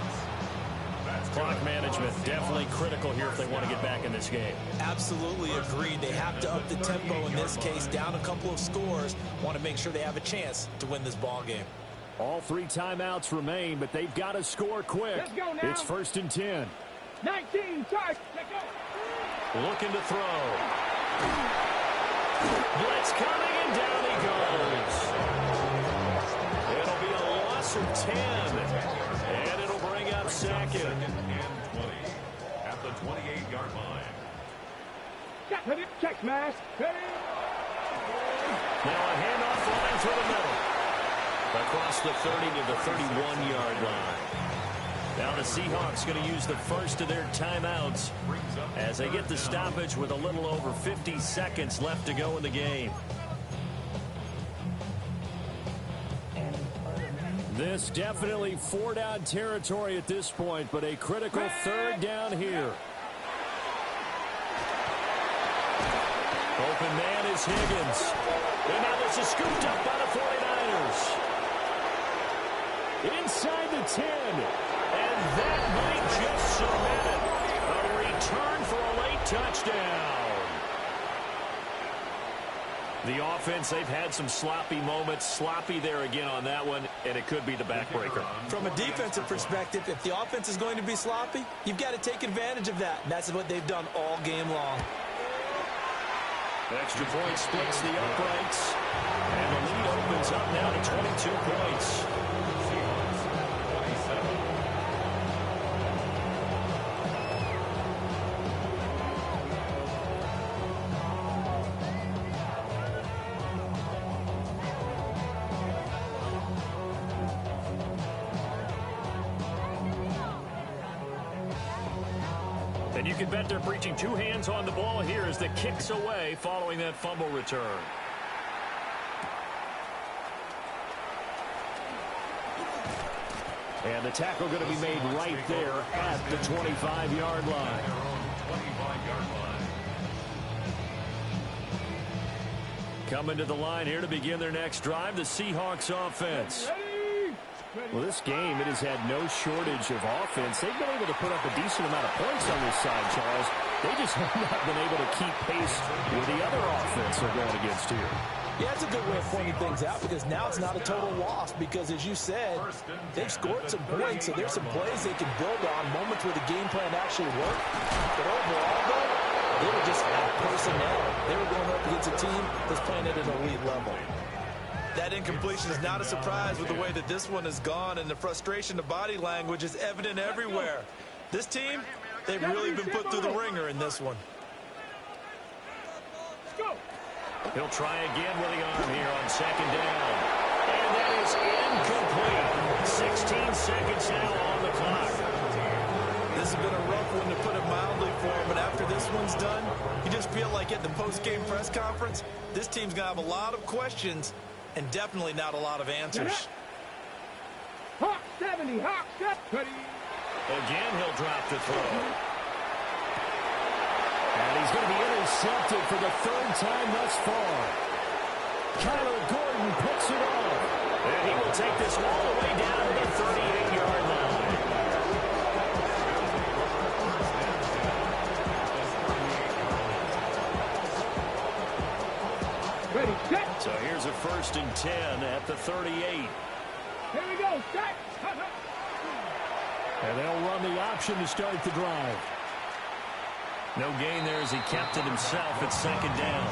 Clock management definitely critical here if they want to get back in this game. Absolutely agreed. They have to up the tempo in this case, down a couple of scores. Want to make sure they have a chance to win this ball game. All 3 timeouts remain, but they've got to score quick. Let's go now. It's 1st and 10. 19, charge. Let's go. Looking to throw. Blitz coming, and down he goes. It'll be a loss of 10. And it'll bring up 2nd. 2nd and 20 at the 28-yard line. Check smash. Now a handoff line through the middle. Across the 30 to the 31-yard line. Now the Seahawks going to use the first of their timeouts as they get the stoppage with a little over 50 seconds left to go in the game. This definitely 4-down territory at this point, but a critical 3rd down here. Open man is Higgins. And now this is scooped up by the 49ers. Inside the 10. And that might just submit it. A return for a late touchdown. The offense, they've had some sloppy moments. Sloppy there again on that one, and it could be the backbreaker. From a defensive perspective, if the offense is going to be sloppy, you've got to take advantage of that. And that's what they've done all game long. Extra point splits the uprights. And the lead opens up now to 22 points. And you can bet they're preaching 2 hands on the ball here as the kick's away following that fumble return. And the tackle going to be made right there at the 25-yard line. Coming to the line here to begin their next drive, the Seahawks offense. Well, this game, it has had no shortage of offense. They've been able to put up a decent amount of points on this side, Charles. They just have not been able to keep pace with the other offense they're going against here. Yeah, it's a good way of pointing things out because now it's not a total loss because, as you said, they've scored some points, so there's some plays they can build on, moments where the game plan actually worked. But overall, though, they were just out personnel. They were going up against a team that's playing at an elite level. That incompletion is not a surprise with the way that this one has gone, and the frustration, the body language is evident everywhere. This team, they've really been put through the ringer in this one. He'll try again with the arm here on 2nd down. And that is incomplete. 16 seconds now on the clock. This has been a rough one, to put it mildly, for him, but after this one's done, you just feel like at the post-game press conference, this team's going to have a lot of questions and definitely not a lot of answers. Hawk 70, Hawk 70. Again, he'll drop the throw. And he's going to be intercepted for the 3rd time thus far. Kyler Gordon puts it off. And he will take this all the way down to the 38-yard line. Ready, set. So here's a 1st and 10 at the 38. Here we go, set. And they'll run the option to start the drive. No gain there as he kept it himself at 2nd down.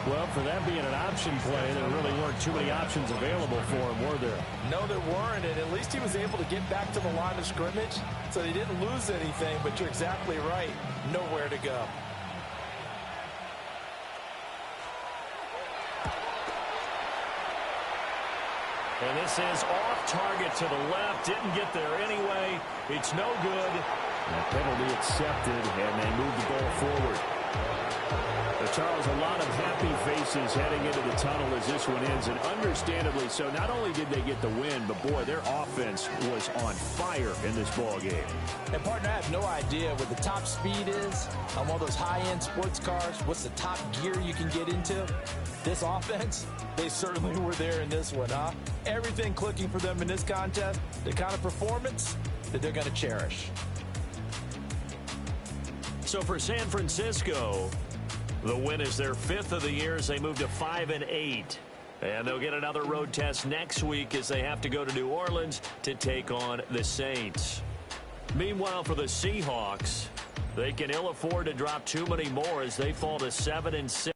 Well, for that being an option play, there really weren't too many options available for him, were there? No, there weren't, and at least he was able to get back to the line of scrimmage, so he didn't lose anything, but you're exactly right. Nowhere to go. And this is off target to the left. Didn't get there anyway. It's no good. That penalty accepted, and they move the ball forward. Charles, a lot of happy faces heading into the tunnel as this one ends, and understandably so. Not only did they get the win, but, boy, their offense was on fire in this ball game. And, partner, I have no idea what the top speed is on one of those high-end sports cars. What's the top gear you can get into? This offense, they certainly were there in this one, huh? Everything clicking for them in this contest, the kind of performance that they're going to cherish. So for San Francisco, the win is their 5th of the year as they move to 5-8. And they'll get another road test next week as they have to go to New Orleans to take on the Saints. Meanwhile, for the Seahawks, they can ill afford to drop too many more as they fall to 7-6.